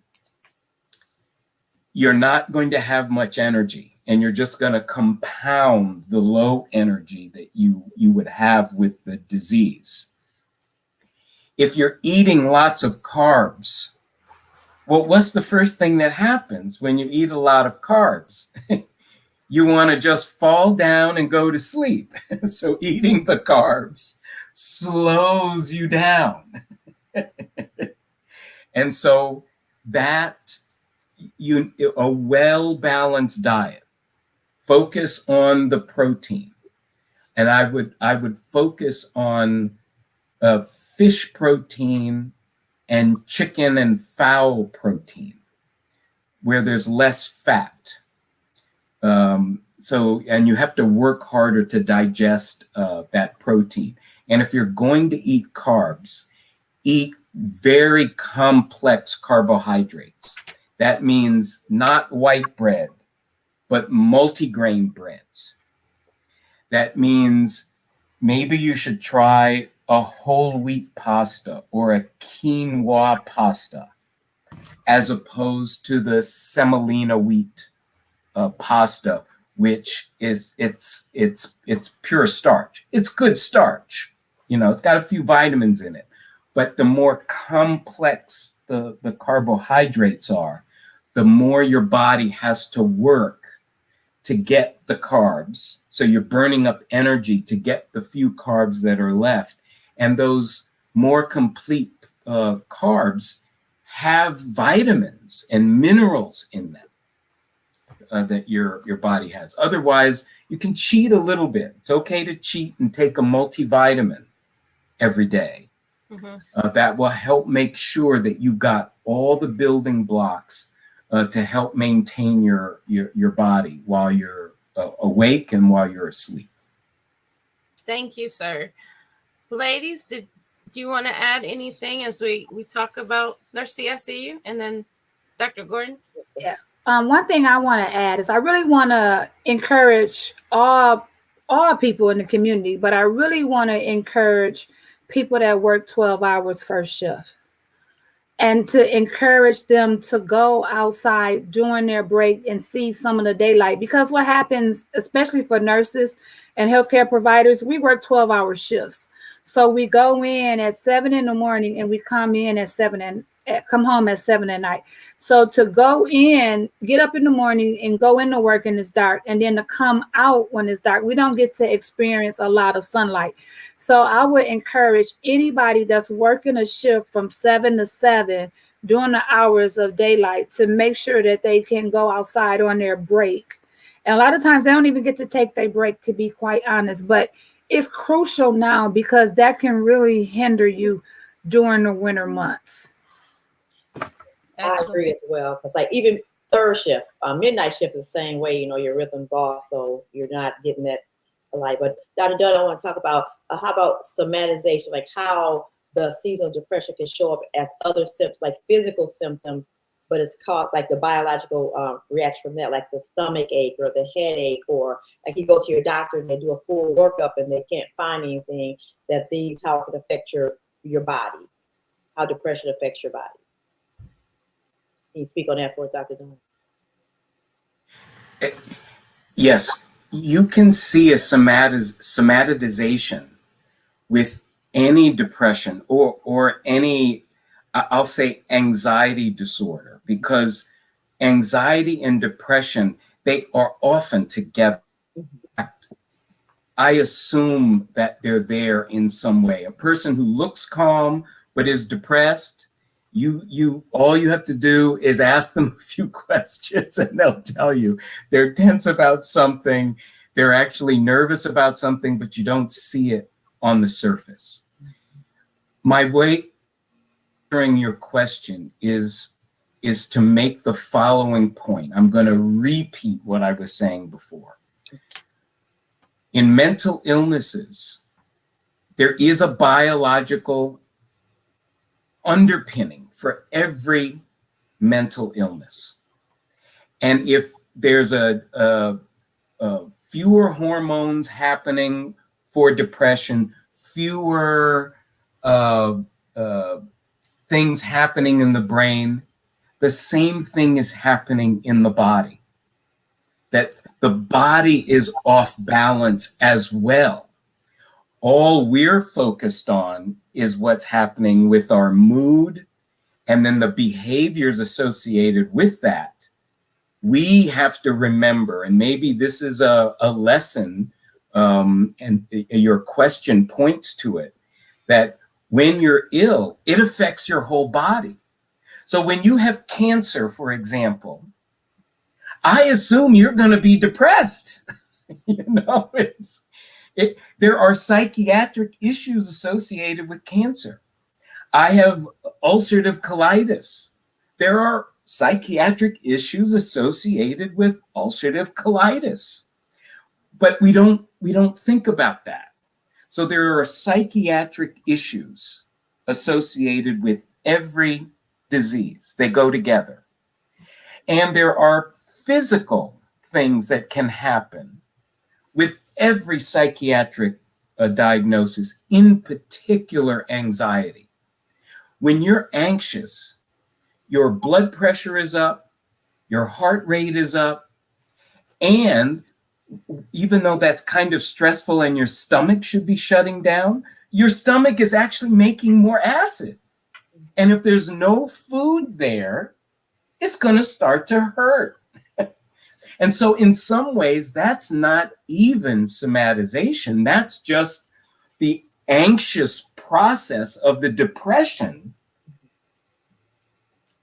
you're not going to have much energy, and you're just going to compound the low energy that you would have with the disease. If you're eating lots of carbs, well, what's the first thing that happens when you eat a lot of carbs? You want to just fall down and go to sleep. So eating the carbs slows you down. And so that a well-balanced diet, focus on the protein. And I would focus on fish protein and chicken and fowl protein, where there's less fat. and you have to work harder to digest that protein. And if you're going to eat carbs, eat very complex carbohydrates. That means not white bread, but multigrain breads. That means maybe you should try a whole wheat pasta or a quinoa pasta, as opposed to the semolina wheat pasta, which is it's pure starch. It's good starch, it's got a few vitamins in it, but the more complex the carbohydrates are, the more your body has to work to get the carbs. So you're burning up energy to get the few carbs that are left, and those more complete carbs have vitamins and minerals in them that your body has. Otherwise, you can cheat a little bit. It's okay to cheat and take a multivitamin every day. That will help make sure that you've got all the building blocks to help maintain your body while you're awake and while you're asleep. Thank you, sir. Ladies, do you want to add anything as we talk about Nurse T, I see you, and then Dr. Gordon? Yeah. One thing I want to add is I really want to encourage all people in the community, but I really want to encourage people that work 12 hours first shift, and to encourage them to go outside during their break and see some of the daylight. Because what happens, especially for nurses and healthcare providers, we work 12-hour shifts. So we go in at 7 in the morning and we come in at 7 and come home at 7 at night. So to go in, get up in the morning and go into work and it's dark, and then to come out when it's dark, we don't get to experience a lot of sunlight. So I would encourage anybody that's working a shift from 7 to 7 during the hours of daylight to make sure that they can go outside on their break. And a lot of times they don't even get to take their break, to be quite honest, but it's crucial now because that can really hinder you during the winter months. I agree as well, because like even third shift, midnight shift is the same way. Your rhythm's off, so you're not getting that light. But Dr. Dunn, I want to talk about how about somatization, like how the seasonal depression can show up as other symptoms, like physical symptoms, but it's called like the biological reaction from that, like the stomach ache or the headache, or like you go to your doctor and they do a full workup and they can't find anything, how it can affect your body, how depression affects your body. Can you speak on that for us, Dr. Dunn? Yes, you can see a somatization with any depression or any, I'll say, anxiety disorder, because anxiety and depression, they are often together. I assume that they're there in some way. A person who looks calm but is depressed, all you have to do is ask them a few questions and they'll tell you they're tense about something, they're actually nervous about something, but you don't see it on the surface. My way answering your question is to make the following point. I'm going to repeat what I was saying before. In mental illnesses, there is a biological underpinning for every mental illness. And if there's a fewer hormones happening for depression, fewer things happening in the brain, the same thing is happening in the body. That the body is off balance as well. All we're focused on is what's happening with our mood and then the behaviors associated with that. We have to remember, and maybe this is a lesson, and your question points to it, that when you're ill, it affects your whole body. So when you have cancer, for example, I assume you're going to be depressed. There are psychiatric issues associated with cancer. I have ulcerative colitis. There are psychiatric issues associated with ulcerative colitis. But we don't think about that. So there are psychiatric issues associated with every disease. They go together. And there are physical things that can happen with every psychiatric diagnosis, in particular anxiety. When you're anxious, your blood pressure is up, your heart rate is up, and even though that's kind of stressful and your stomach should be shutting down, your stomach is actually making more acid. And if there's no food there, it's going to start to hurt. And so in some ways, that's not even somatization. That's just the anxious process of the depression.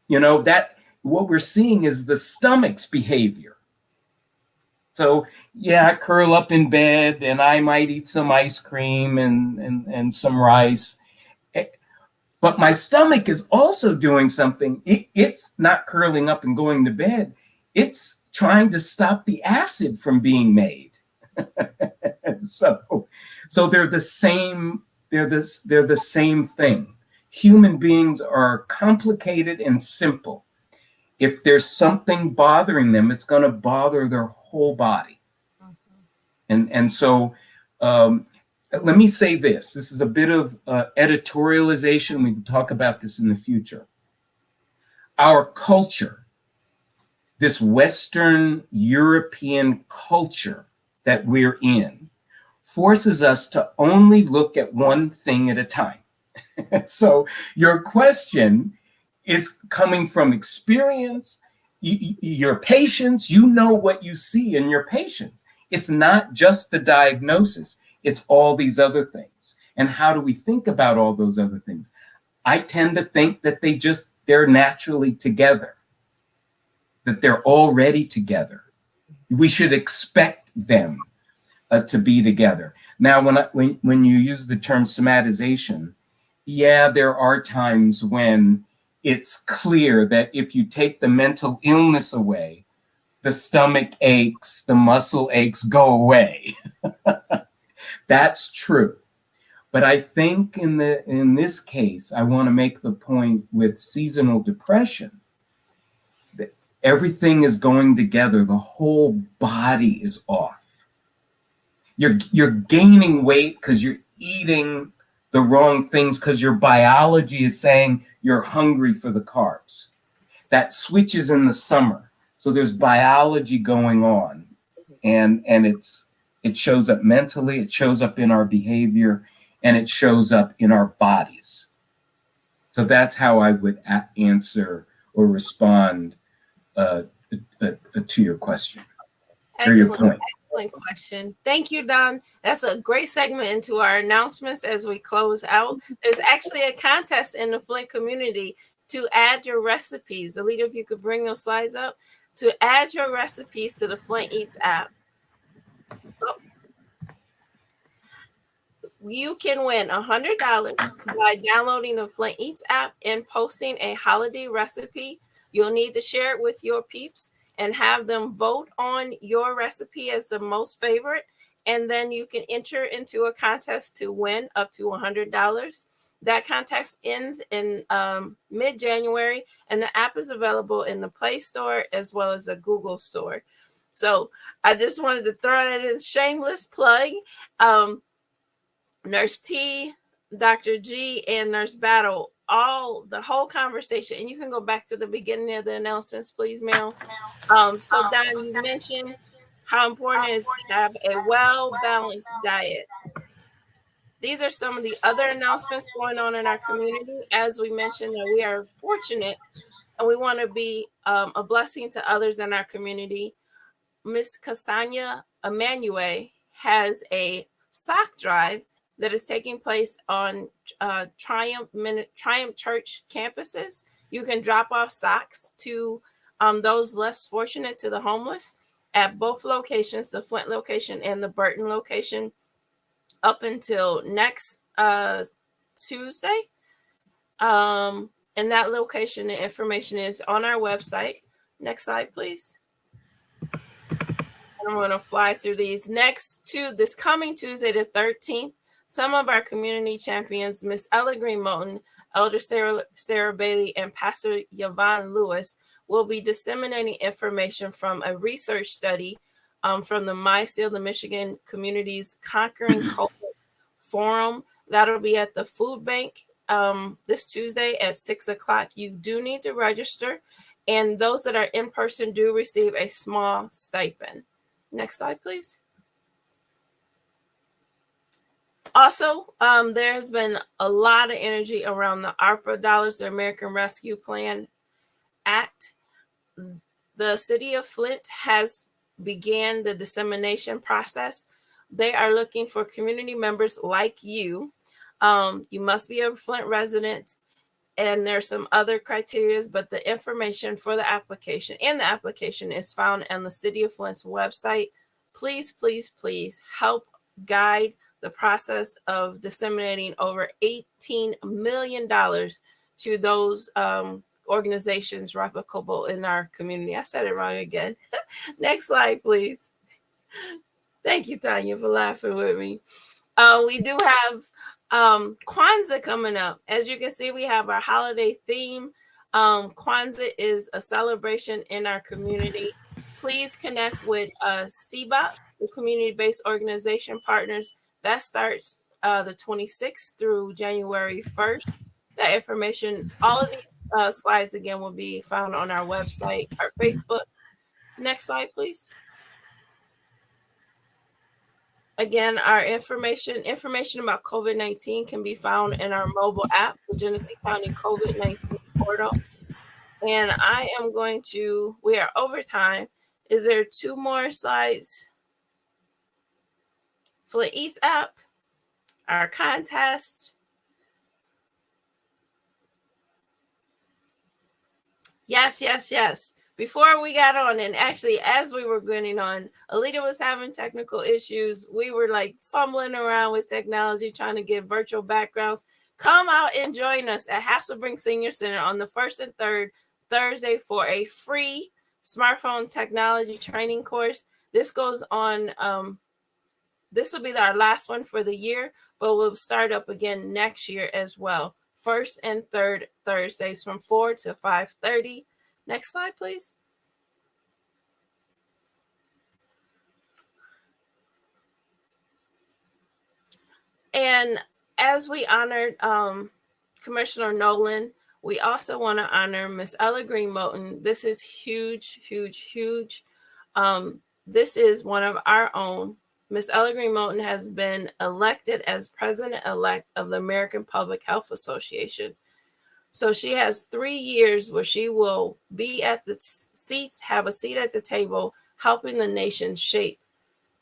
You know, that what we're seeing is the stomach's behavior. So yeah, I curl up in bed and I might eat some ice cream and some rice. But my stomach is also doing something. It's not curling up and going to bed. It's trying to stop the acid from being made. So they're the same. They're the same thing. Human beings are complicated and simple. If there's something bothering them, it's going to bother their whole body. And so let me say this. This is a bit of editorialization. We can talk about this in the future. Our culture, this Western European culture that we're in, forces us to only look at one thing at a time. So your question is coming from experience, your patients, you know what you see in your patients. It's not just the diagnosis, it's all these other things. And how do we think about all those other things? I tend to think that they're naturally together, that they're already together. We should expect them to be together. Now, when you use the term somatization, yeah, there are times when it's clear that if you take the mental illness away, the stomach aches, the muscle aches go away. That's true. But I think in this case, I want to make the point with seasonal depression that everything is going together. The whole body is off. You're gaining weight because you're eating the wrong things, because your biology is saying you're hungry for the carbs. That switches in the summer. So there's biology going on, and it shows up mentally, it shows up in our behavior, and it shows up in our bodies. So that's how I would answer or respond to your question. Or your point. Excellent question. Thank you, Don. That's a great segment into our announcements as we close out. There's actually a contest in the Flint community to add your recipes. Alita, if you could bring those slides up, to add your recipes to the Flint Eats app. You can win $100 by downloading the Flint Eats app and posting a holiday recipe. You'll need to share it with your peeps and have them vote on your recipe as the most favorite. And then you can enter into a contest to win up to $100. That contest ends in mid-January, and the app is available in the Play Store as well as the Google Store. So I just wanted to throw that in, shameless plug. Nurse T, Dr. G, and Nurse Battle, the whole conversation, and you can go back to the beginning of the announcements, please, Mel. So Don, you mentioned how important it is to have a well-balanced diet. These are some of the other announcements going on in our community. As we mentioned, that we are fortunate and we want to be a blessing to others in our community. Miss Cassania Emanuel has a sock drive that is taking place on Triumph Church campuses. You can drop off socks to those less fortunate, to the homeless, at both locations, the Flint location and the Burton location, up until next Tuesday. And that location and information is on our website. Next slide, please. And I'm going to fly through these. This coming Tuesday, the 13th, some of our community champions, Miss Ella Green Moulton, Elder Sarah Bailey, and Pastor Yvonne Lewis, will be disseminating information from a research study from the MySeal, the Michigan Communities Conquering COVID Forum. That'll be at the food bank this Tuesday at 6 o'clock. You do need to register, and those that are in person do receive a small stipend. Next slide, please. Also, there has been a lot of energy around the ARPA dollars, the American Rescue Plan Act. The city of Flint has began the dissemination process. They are looking for community members like you. You must be a Flint resident, and there's some other criteria, but the information for the application is found on the City of Flint's website. Please, please, please help guide the process of disseminating over $18 million to those organizations replicable in our community. I said it wrong again. Next slide, please. Thank you, Tanya, for laughing with me. We do have Kwanzaa coming up. As you can see, we have our holiday theme. Kwanzaa is a celebration in our community. Please connect with CBOP, the community-based organization partners. That starts the 26th through January 1st. That information, all of these slides again will be found on our website, our Facebook. Next slide, please. Again, our information about COVID-19 can be found in our mobile app, the Genesee County COVID-19 portal. And we are over time. Is there 2 more slides? Flint Eats app, our contest. Yes. Before we got on, and actually as we were getting on, Alita was having technical issues. We were like fumbling around with technology, trying to get virtual backgrounds. Come out and join us at Hasselbrink Senior Center on the 1st and 3rd Thursday for a free smartphone technology training course. This goes on, this will be our last one for the year, but we'll start up again next year as well. 1st and 3rd Thursdays from 4 to 5:30. Next slide, please. And as we honored Commissioner Nolan, we also want to honor Miss Ella Green Moulton. This is huge. This is one of our own. Miss Ella Green Moulton has been elected as president-elect of the American Public Health Association. So she has 3 years where she will be at the seats, have a seat at the table, helping the nation shape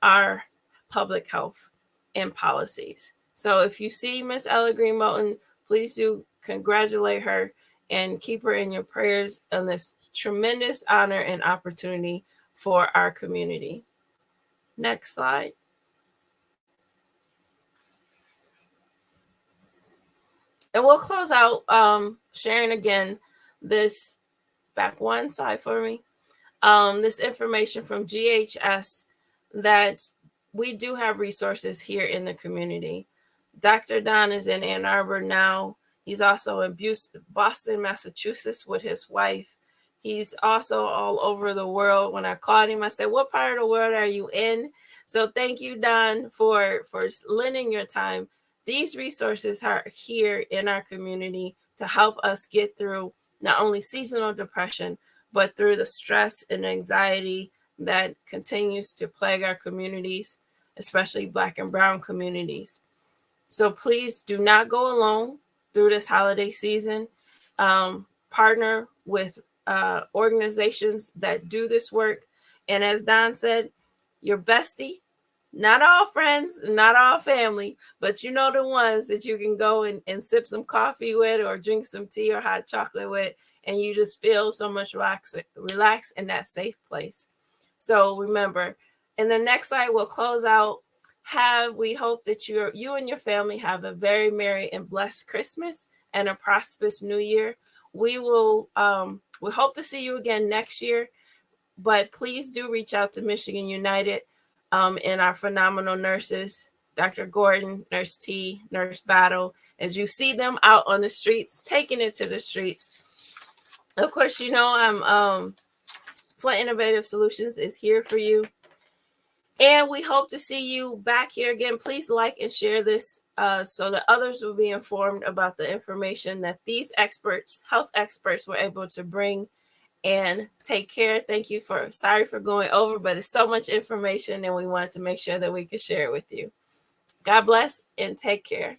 our public health and policies. So if you see Miss Ella Green Moulton, please do congratulate her and keep her in your prayers on this tremendous honor and opportunity for our community. Next slide. And we'll close out sharing again this, back one slide for me, this information from GHS that we do have resources here in the community. Dr. Don is in Ann Arbor now. He's also in Boston, Massachusetts with his wife. He's also all over the world. When I called him, I said, what part of the world are you in? So thank you, Don, for lending your time. These resources are here in our community to help us get through not only seasonal depression, but through the stress and anxiety that continues to plague our communities, especially Black and Brown communities. So please do not go alone through this holiday season. Partner with organizations that do this work. And as Don said, your bestie, not all friends, not all family, but you know the ones that you can go and sip some coffee with or drink some tea or hot chocolate with, and you just feel so much relaxed in that safe place. So remember, in the next slide, we'll close out. We hope that you and your family have a very merry and blessed Christmas and a prosperous New Year. We hope to see you again next year. But please do reach out to Michigan United and our phenomenal nurses, Dr. Gordon, Nurse T, Nurse Battle, as you see them out on the streets, taking it to the streets. Of course, you know, I'm Flint Innovative Solutions is here for you. And we hope to see you back here again. Please like and share this so that others will be informed about the information that these experts, health experts, were able to bring. And take care. Thank you sorry for going over, but it's so much information and we wanted to make sure that we could share it with you. God bless and take care.